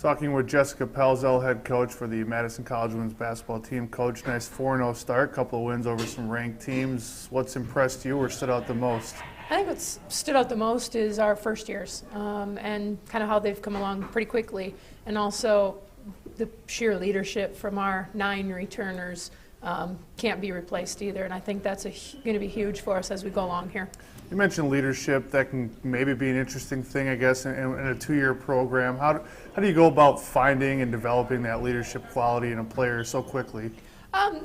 Talking with Jessica Pelzel, head coach for the Madison College women's basketball team. Coach, nice 4-0 start, couple of wins over some ranked teams. What's impressed you or stood out the most? I think what's stood out the most is our first years and kind of how they've come along pretty quickly, and also the sheer leadership from our 9 returners can't be replaced either, and I think that's going to be huge for us as we go along here. You mentioned leadership. That can maybe be an interesting thing, I guess, in a 2-year program. How do you go about finding and developing that leadership quality in a player so quickly?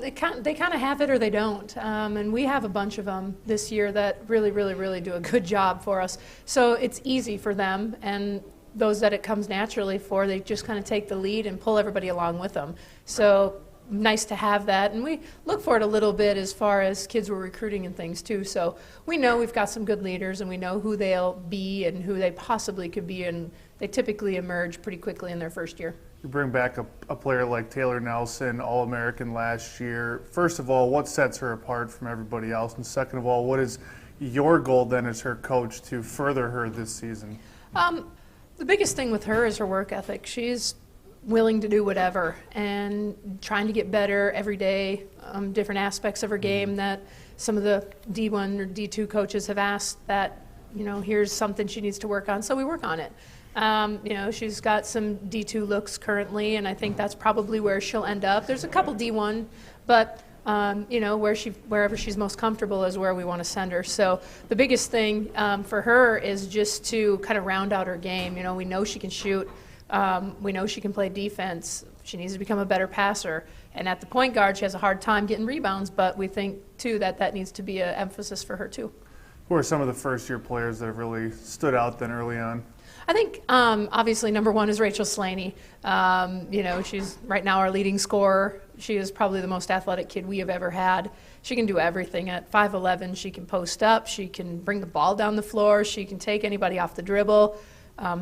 They kind of have it or they don't, and we have a bunch of them this year that really do a good job for us. So it's easy for them, and those that it comes naturally for, they just kind of take the lead and pull everybody along with them. So nice to have that, and we look for it a little bit as far as kids we're recruiting and things too. So we know we've got some good leaders, and we know who they'll be and who they possibly could be, and they typically emerge pretty quickly in their first year. You bring back a player like Taylor Nelson, All-American last year. First of all, what sets her apart from everybody else? And second of all, what is your goal then as her coach to further her this season? The biggest thing with her is her work ethic. She's willing to do whatever and trying to get better every day, different aspects of her game that some of the D1 or D2 coaches have asked that, here's something she needs to work on, so we work on it. She's got some D2 looks currently, and I think that's probably where she'll end up. There's a couple D1, but wherever she's most comfortable is where we want to send her. So the biggest thing for her is just to kind of round out her game. We know she can shoot. We know she can play defense. She needs to become a better passer. And at the point guard, she has a hard time getting rebounds, but we think, too, that needs to be an emphasis for her, too. Who are some of the first-year players that have really stood out then early on? I think, obviously, number one is Rachel Slaney. She's right now our leading scorer. She is probably the most athletic kid we have ever had. She can do everything. At 5'11", she can post up. She can bring the ball down the floor. She can take anybody off the dribble.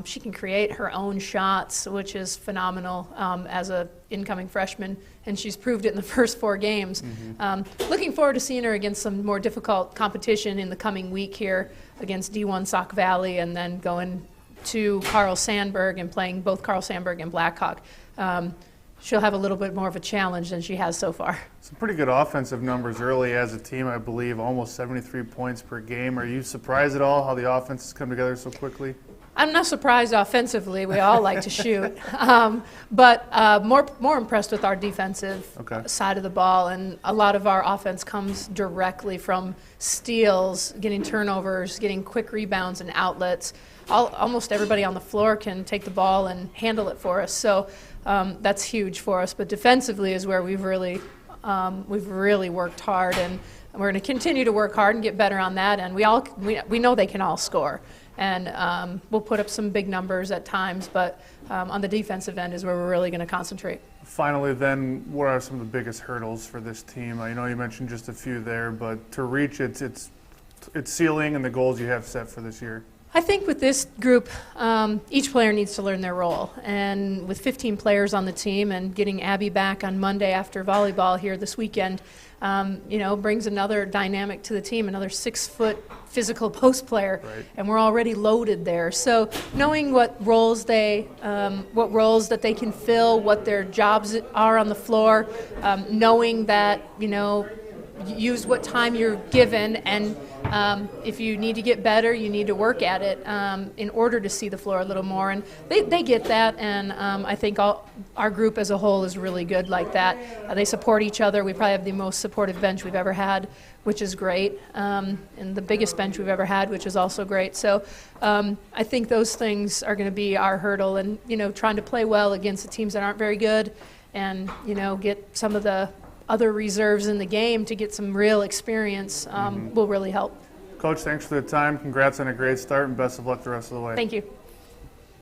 She can create her own shots, which is phenomenal as an incoming freshman, and she's proved it in the first 4 games. Looking forward to seeing her against some more difficult competition in the coming week here against D1 Sauk Valley, and then going to Carl Sandburg and playing both Carl Sandburg and Blackhawk. She'll have a little bit more of a challenge than she has so far. Some pretty good offensive numbers early as a team, I believe, almost 73 points per game. Are you surprised at all how the offense has come together so quickly? I'm not surprised offensively. We all like to shoot. But more impressed with our defensive side of the ball. And a lot of our offense comes directly from steals, getting turnovers, getting quick rebounds and outlets. Almost everybody on the floor can take the ball and handle it for us. So that's huge for us. But defensively is where we've really worked hard, and we're going to continue to work hard and get better on that. And we know they can all score. And we'll put up some big numbers at times, but on the defensive end is where we're really going to concentrate. Finally, then, what are some of the biggest hurdles for this team? I know you mentioned just a few there, but to reach its ceiling and the goals you have set for this year. I think with this group, each player needs to learn their role. And with 15 players on the team and getting Abby back on Monday after volleyball here this weekend, brings another dynamic to the team, another 6-foot physical post player, and we're already loaded there. So knowing what roles that they can fill, what their jobs are on the floor, knowing that, use what time you're given, and if you need to get better, you need to work at it in order to see the floor a little more. And they get that, and I think our group as a whole is really good like that. They support each other. We probably have the most supportive bench we've ever had, which is great, and the biggest bench we've ever had, which is also great. So I think those things are going to be our hurdle, and trying to play well against the teams that aren't very good, and get some of the other reserves in the game to get some real experience will really help. Coach, thanks for the time. Congrats on a great start, and best of luck the rest of the way. Thank you.